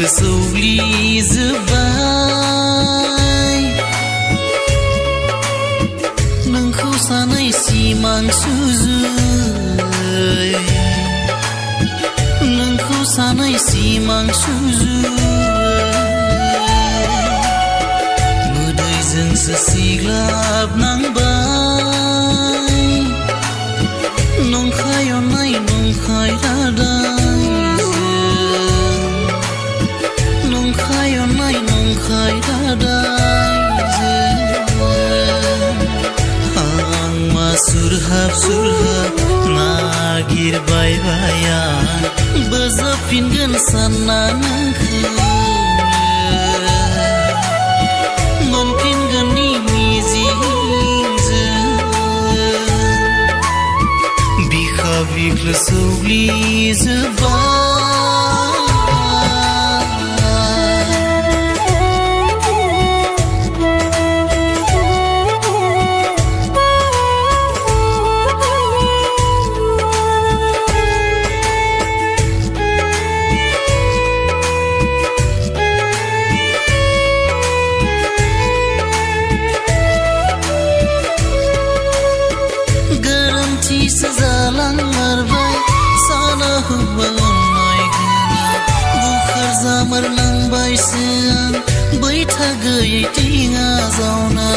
बिख्लो सौग्लिजोब्बाय नोंखौ सानै सिमां सुजुय नोंखौ सानै सिमां सुजुय मोदैजोंसो सिग्लाबनांबाय नंखाय अननाय नंखाय रादायजों नंखाय अननाय नंखाय रादायजों आं मासुर हाब नागिरबाय आं बोजबफिनगोन सानना नोंखौ मोनफिनगोननि मिजिंजों बिखा बिख्लो सौग्लिजोब्बाय जालांमारबाय साना होबा अननाय गोना बुखार जामारलांबायसो आं बैथा गैयै दिङा जावना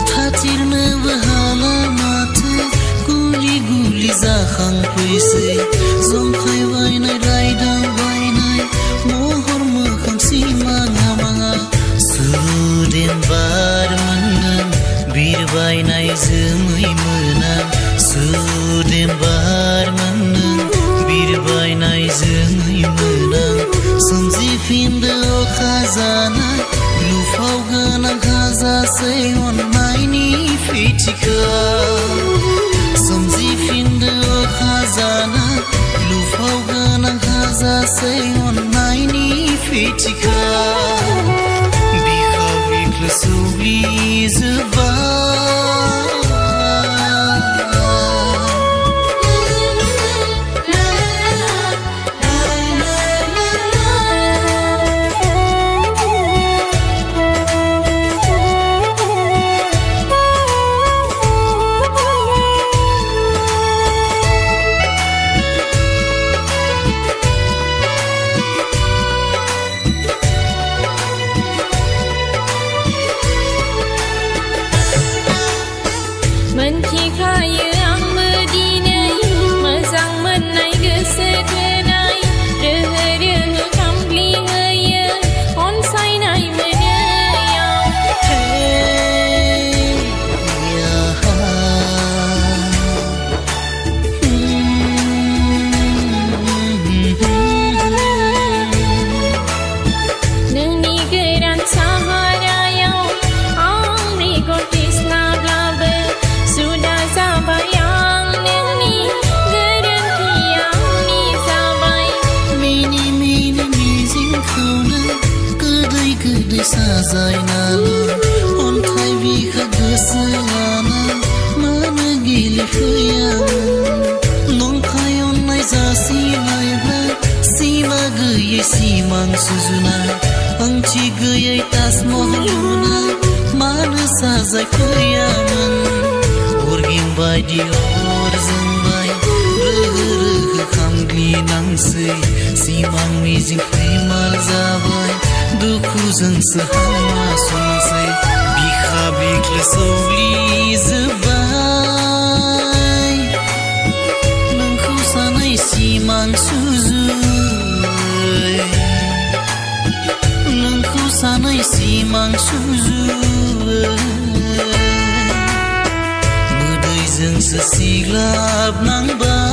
थाथिरनोबो हाला माथो गुलि गुलि जाखांफैसै जंखाय बायनाय रायदाव बायनाय महर मोखां सिमाङा माङा सुदेम बार मोनगोन बिरबायनाय जोमै मोना सुदेम बार मोनगोन बिरबायनाय जोमै मोना सोमजिफिनदो अखा जानाय लुफाव गोनां हाजासै अननायनि फिथिखा सोमजिफिनदो अखा जानाय लुफाव गोनां हाजासै अननायनि फिथिखा बिखा बिख्लो सौग्लिजोब्बाय मोनथिखायो आंबो दिनै मोजां मोननाय गोसो थोनाय रोहो रोहो खामग्लिहोयो अनसायनाय मोनैयाव नोंनि गोरान साहारायाव आं मेगन फिस्लाब्लाबो सुदा जाबाय आं नोंनि गोरोन्थिया आंनि जाबाय मिनि मिनि मिजिंखौनो गोदै गोदै साजायनानै अन्थाइ बिखा गोसो लाना मानो गेलेफैयामोन नंखाय अननाय जासिलायब्ला सिमा गैयै सिमां सुजुनाय ओंथि गैयै ताजमहल लुना मानो साजायफैयामोन अरगें बायदि अर जोंबाय रोहो रोहो खामग्लिनांसै सिमां मिजिं फैमाल जाबाय दुखुजोंसो हामा संसै बिखा बिख्लो सौग्लिजोब्बाय नोंखौ सानै सिमां सुजुय नोंखौ सानै सिमां सुजुय मोदैजोंसो सिग्लाबनांबाय